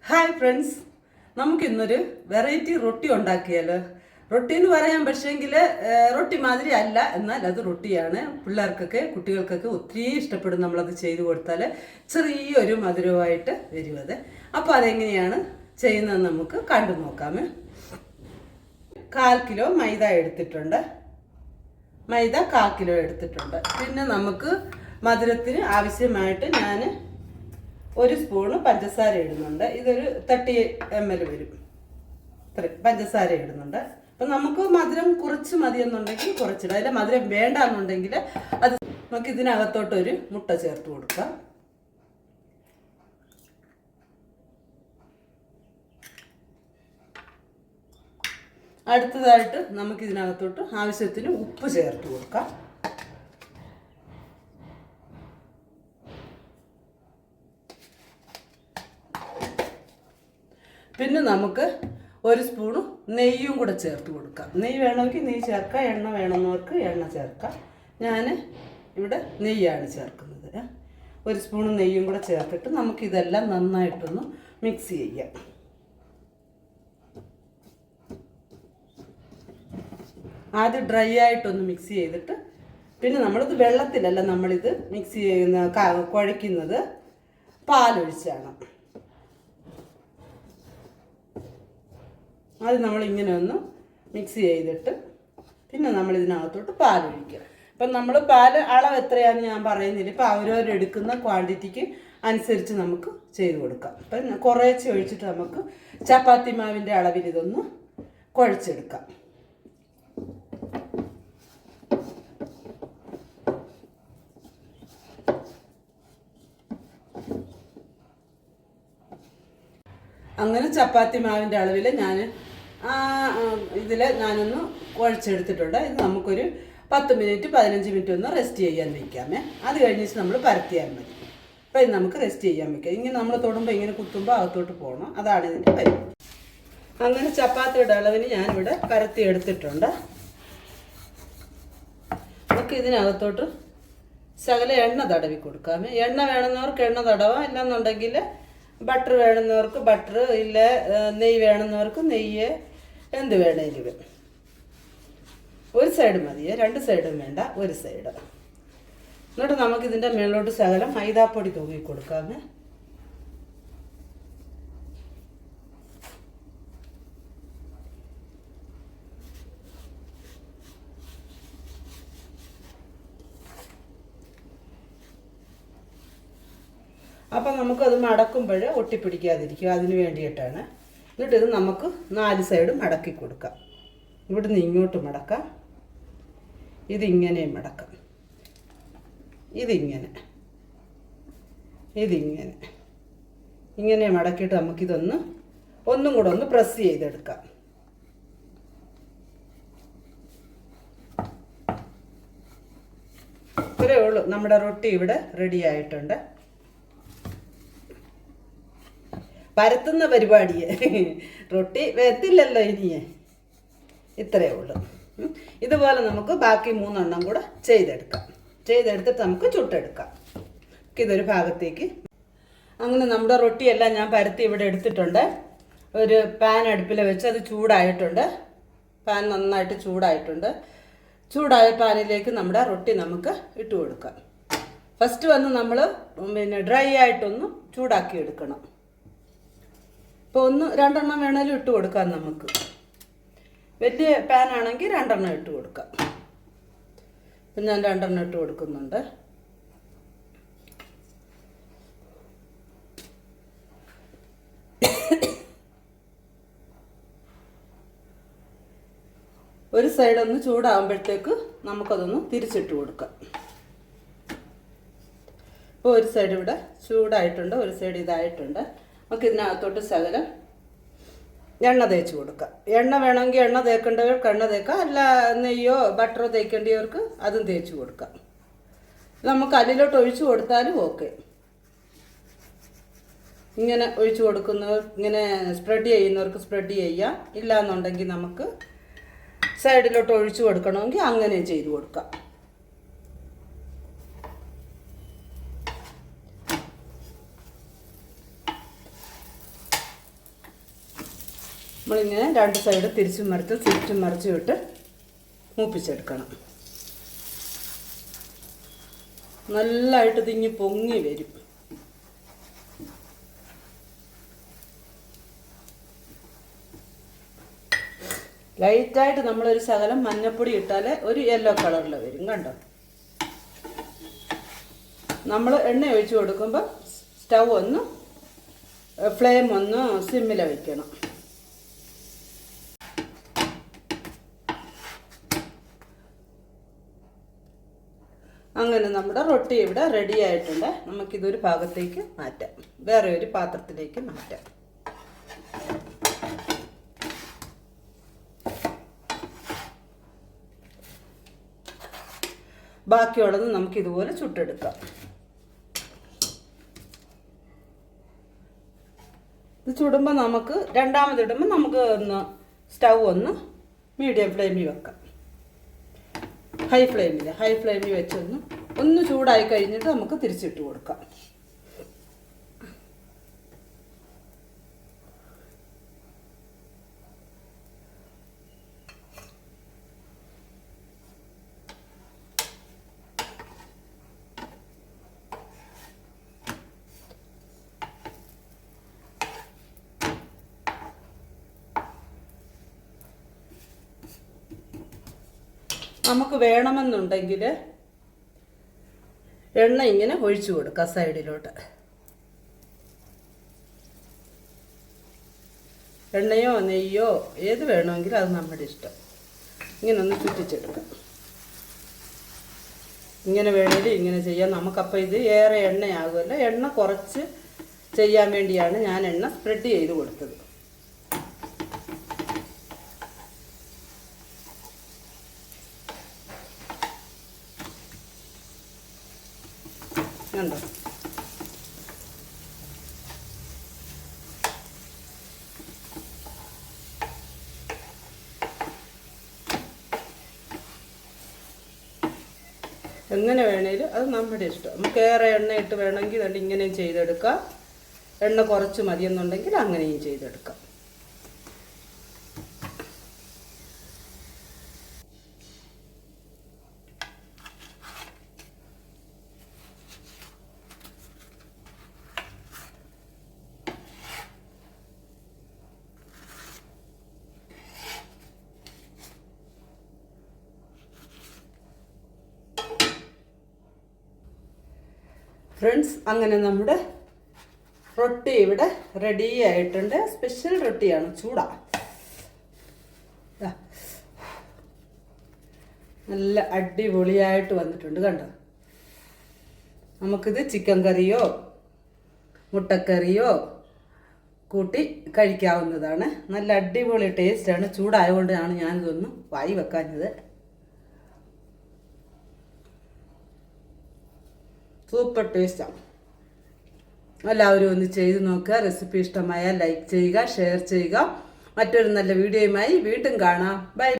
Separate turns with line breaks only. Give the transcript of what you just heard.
Hi friends, നമുക്കിന്നൊരു variety റൊട്ടി ഉണ്ടാക്കിയാലോ. റൊട്ടി എന്ന് പറയാൻ പക്ഷേങ്കിൽ റൊട്ടി മാതിരി അല്ല, എന്നാൽ അത് റൊട്ടിയാണ്. പിള്ളേർക്കൊക്കെ കുട്ടികൾക്കൊക്കെ ഒത്തിരി ഇഷ്ടപ്പെടും. നമ്മളത് ചെയ്തു കൊടുത്താൽ ചെറിയൊരു മധുരമായിട്ട് വരും അത്. അപ്പോൾ അതെങ്ങനെയാണ് ചെയ്യുന്നത് നമുക്ക് കണ്ടു നോക്കാമേ. 1/4 കിലോ മൈദ എടുത്തിട്ടുണ്ട്. മൈദ 1/4 കിലോ എടുത്തിട്ടുണ്ട്. പിന്നെ നമുക്ക് മധുരത്തിന് ആവശ്യമായിട്ട് ഞാൻ 1 സ്പൂണ് പഞ്ചസാര ഇടുന്നുണ്ട്. ഇതൊരു 30 ml വരും. പഞ്ചസാര ഇടുന്നുണ്ട്. അപ്പം നമുക്ക് മധുരം കുറച്ച് മതിയെന്നുണ്ടെങ്കിൽ കുറച്ചിടാം. അതിൽ മധുരം വേണ്ട എന്നുണ്ടെങ്കിൽ അത് നമുക്ക് ഇതിനകത്തോട്ടൊരു മുട്ട ചേർത്ത് കൊടുക്കാം. അടുത്തതായിട്ട് നമുക്ക് ഇതിനകത്തോട്ട് ആവശ്യത്തിന് ഉപ്പ് ചേർത്ത് കൊടുക്കാം. പിന്നെ നമുക്ക് 1 സ്പൂണ് നെയ്യും കൂടെ ചേർത്ത് കൊടുക്കാം. നെയ്യ് വേണമെങ്കിൽ നെയ്യ് ചേർക്കാം, എണ്ണ വേണമെന്നവർക്ക് എണ്ണ ചേർക്കാം. ഞാൻ ഇവിടെ നെയ്യാണ് ചേർക്കുന്നത്. 1 സ്പൂണ് നെയ്യും കൂടെ ചേർത്തിട്ട് നമുക്കിതെല്ലാം നന്നായിട്ടൊന്ന് മിക്സ് ചെയ്യാം. ആദ്യം ഡ്രൈ ആയിട്ടൊന്ന് മിക്സ് ചെയ്തിട്ട് പിന്നെ നമ്മളിത് വെള്ളത്തിലല്ല നമ്മളിത് മിക്സ് ചെയ്യുന്ന കുഴയ്ക്കുന്നത്, പാലൊഴിച്ചാണ്. അത് നമ്മളിങ്ങനെ ഒന്ന് മിക്സ് ചെയ്തിട്ട് പിന്നെ നമ്മളിതിനകത്തോട്ട് പാലൊഴിക്കുക. ഇപ്പം നമ്മൾ പാല് അളവ് എത്രയാണെന്ന് ഞാൻ പറയുന്നില്ല. ഇപ്പം അവരവരെടുക്കുന്ന ക്വാണ്ടിറ്റിക്ക് അനുസരിച്ച് നമുക്ക് ചെയ്ത് കൊടുക്കാം. അപ്പം കുറേശ്ശെ ഒഴിച്ചിട്ട് നമുക്ക് ചപ്പാത്തി മാവിൻ്റെ അളവിൽ ഇതൊന്ന് കുഴച്ചെടുക്കാം. അങ്ങനെ ചപ്പാത്തി മാവിൻ്റെ അളവിൽ ഞാനൊന്ന് കുഴച്ചെടുത്തിട്ടുണ്ട്. ഇത് നമുക്കൊരു 10 മിനിറ്റ് 15 മിനിറ്റ് ഒന്ന് റെസ്റ്റ് ചെയ്യാൻ വയ്ക്കാമേ. അത് കഴിഞ്ഞിട്ട് നമ്മൾ പരത്തിയാൽ മതി. അപ്പോൾ ഇത് നമുക്ക് റെസ്റ്റ് ചെയ്യാൻ വയ്ക്കാം. ഇങ്ങനെ നമ്മൾ തൊടുമ്പോൾ ഇങ്ങനെ കുത്തുമ്പോൾ അകത്തോട്ട് പോകണം. അതാണ് ഇതിൻ്റെ പരിപാടി. അങ്ങനെ ചപ്പാത്തിയുടെ അളവിന് ഞാനിവിടെ പരത്തി എടുത്തിട്ടുണ്ട്. നമുക്ക് ഇതിനകത്തോട്ട് ശകല എണ്ണ തടവി കൊടുക്കാമേ. എണ്ണ വേണമെന്നവർക്ക് എണ്ണ തടവാം, ഇല്ലെന്നുണ്ടെങ്കിൽ ബട്ടർ വേണമെന്നവർക്ക് ബട്ടർ, ഇല്ല നെയ്യ് വേണമെന്നവർക്ക് നെയ്യ്, എന്ത് വേണമെങ്കിലും. ഒരു സൈഡ് മതിയേ, 2 സൈഡും വേണ്ട, ഒരു സൈഡ്. എന്നിട്ട് നമുക്കിതിൻ്റെ മേലോട്ട് ശകലം മൈദാപ്പൊടി തൂക്കി കൊടുക്കാമേ. അപ്പം നമുക്കത് മടക്കുമ്പോൾ ഒട്ടിപ്പിടിക്കാതിരിക്കും, അതിന് വേണ്ടിയിട്ടാണ്. എന്നിട്ട് ഇത് നമുക്ക് 4 സൈഡും മടക്കി കൊടുക്കാം. ഇവിടുന്ന് ഇങ്ങോട്ട് മടക്കാം, ഇതിങ്ങനെ മടക്കാം, ഇതിങ്ങനെ ഇങ്ങനെ മടക്കിയിട്ട് ഒന്നും കൂടെ ഒന്ന് പ്രസ് ചെയ്തെടുക്കാം. ഇത്രയേ ഉള്ളൂ. നമ്മുടെ റൊട്ടി ഇവിടെ റെഡി ആയിട്ടുണ്ട്. പരത്തുന്ന പരിപാടിയെ റൊട്ടി വരത്തില്ലല്ലോ ഇനിയേ. ഇത്രയേ ഉള്ളൂ. ഇതുപോലെ നമുക്ക് ബാക്കി 3 എണ്ണം കൂടെ ചെയ്തെടുത്തിട്ട് നമുക്ക് ചുട്ടെടുക്കാം. ഇതൊരു ഭാഗത്തേക്ക്. അങ്ങനെ നമ്മുടെ റൊട്ടിയെല്ലാം ഞാൻ പരത്തി ഇവിടെ എടുത്തിട്ടുണ്ട്. ഒരു പാൻ അടുപ്പിൽ വെച്ച് അത് ചൂടായിട്ടുണ്ട്. പാൻ നന്നായിട്ട് ചൂടായിട്ടുണ്ട്. ചൂടായ പാനിലേക്ക് നമ്മുടെ റൊട്ടി നമുക്ക് ഇട്ട് കൊടുക്കാം. ഫസ്റ്റ് നമ്മൾ ഡ്രൈ ആയിട്ടൊന്ന് ചൂടാക്കി എടുക്കണം. ഇപ്പോൾ 2 എണ്ണം വേണേലും ഇട്ട് കൊടുക്കാം. നമുക്ക് വലിയ പാൻ ആണെങ്കിൽ 2 എണ്ണം ഇട്ട് കൊടുക്കാം. ഇപ്പം ഞാൻ 2 എണ്ണം ഇട്ട് കൊടുക്കുന്നുണ്ട്. ഒരു സൈഡ് ഒന്ന് ചൂടാകുമ്പോഴത്തേക്ക് നമുക്കതൊന്ന് തിരിച്ചിട്ട് കൊടുക്കാം. ഇപ്പോൾ ഒരു സൈഡ് ഇവിടെ ചൂടായിട്ടുണ്ട്, ഒരു സൈഡ് ഇതായിട്ടുണ്ട്. നമുക്ക് ഇതിനകത്തോട്ട് ശകലം എണ്ണ തേച്ച് കൊടുക്കാം. എണ്ണ വേണമെങ്കിൽ എണ്ണ തേക്കേണ്ടവർക്ക് എണ്ണ തേക്കാം, അല്ല നെയ്യോ ബട്ടറോ തേക്കേണ്ടവർക്ക് അതും തേച്ച് കൊടുക്കാം. നമുക്ക് അതിലോട്ട് ഒഴിച്ചു കൊടുത്താലും ഓക്കെ. ഇങ്ങനെ ഒഴിച്ചു കൊടുക്കുന്നവർ, ഇങ്ങനെ സ്പ്രെഡ് ചെയ്യുന്നവർക്ക് സ്പ്രെഡ് ചെയ്യാം. ഇല്ലയെന്നുണ്ടെങ്കിൽ നമുക്ക് സൈഡിലോട്ട് ഒഴിച്ചു കൊടുക്കണമെങ്കിൽ അങ്ങനെ ചെയ്ത് കൊടുക്കാം. നമ്മളിങ്ങനെ രണ്ട് സൈഡ് തിരിച്ചും മറിച്ചും ഇട്ട് മൂപ്പിച്ചെടുക്കണം. നല്ലതായിട്ട് തിങ്ങി പൊങ്ങി വരും. ലൈറ്റായിട്ട് നമ്മളൊരു ശകലം മഞ്ഞപ്പൊടി ഇട്ടാൽ ഒരു യെല്ലോ കളറിൽ വരും. കണ്ടോ? നമ്മൾ എണ്ണ ഒഴിച്ച് കൊടുക്കുമ്പോൾ സ്റ്റൗ ഒന്ന് ഫ്ലെയിം ഒന്ന് സിമ്മിൽ വയ്ക്കണം. അങ്ങനെ നമ്മുടെ റൊട്ടി ഇവിടെ റെഡി ആയിട്ടുണ്ട്. നമുക്കിതൊരു ഭാഗത്തേക്ക് മാറ്റാം, വേറെ ഒരു പാത്രത്തിലേക്ക് മാറ്റാം. ബാക്കിയുള്ളത് നമുക്കിതുപോലെ ചുട്ടെടുക്കാം. ഇത് ചുടുമ്പോൾ രണ്ടാമതിടുമ്പോൾ നമുക്ക് ഒന്ന് സ്റ്റൗ ഒന്ന് മീഡിയം ഫ്ലെയിമിൽ വെക്കാം. ഹൈ ഫ്ലെയിമിൽ വെച്ചൊന്ന് ചൂടായി കഴിഞ്ഞിട്ട് നമുക്ക് തിരിച്ചിട്ട് കൊടുക്കാം. നമുക്ക് വേണമെന്നുണ്ടെങ്കിൽ എണ്ണ ഇങ്ങനെ ഒഴിച്ചു കൊടുക്കാം സൈഡിലോട്ട്. എണ്ണയോ നെയ്യോ ഏത് വേണമെങ്കിലും അത് നമ്മുടെ ഇഷ്ടം. ഇങ്ങനെ ഒന്ന് ചുറ്റിച്ചെടുക്കാം. ഇങ്ങനെ വേണമെങ്കിൽ ഇങ്ങനെ ചെയ്യാം. നമുക്കപ്പോൾ ഇത് ഏറെ എണ്ണയാകുമല്ലോ. എണ്ണ കുറച്ച് ചെയ്യാൻ വേണ്ടിയാണ് ഞാൻ എണ്ണ സ്പ്രെഡ് ചെയ്ത് കൊടുത്തത്. കണ്ടോ? എങ്ങനെ വേണേലും അത് നമ്മുടെ ഇഷ്ടം. നമുക്ക് ഏറെ എണ്ണ ഇട്ട് വേണമെങ്കിൽ അതുകൊണ്ട് ഇങ്ങനെയും ചെയ്തെടുക്കാം. എണ്ണ കുറച്ച് മതിയെന്നുണ്ടെങ്കിൽ അങ്ങനെയും ചെയ്തെടുക്കാം. ഫ്രണ്ട്സ്, അങ്ങനെ നമ്മുടെ റൊട്ടി ഇവിടെ റെഡി ആയിട്ടുണ്ട്. സ്പെഷ്യൽ റൊട്ടിയാണ്, ചൂടാ. നല്ല അടിപൊളിയായിട്ട് വന്നിട്ടുണ്ട്. കണ്ടോ? നമുക്കിത് ചിക്കൻ കറിയോ മുട്ടക്കറിയോ കൂട്ടി കഴിക്കാവുന്നതാണ്. നല്ല അടിപൊളി ടേസ്റ്റാണ്. ചൂടായതുകൊണ്ടാണ് ഞാനിതൊന്ന് വായി വെക്കാഞ്ഞത്. സൂപ്പർ ടേസ്റ്റാണ്. എല്ലാവരും ഒന്ന് ചെയ്ത് നോക്കുക. റെസിപ്പി ഇഷ്ടമായാൽ ലൈക്ക് ചെയ്യുക, ഷെയർ ചെയ്യുക. മറ്റൊരു നല്ല വീഡിയോയുമായി വീണ്ടും കാണാം. ബൈ.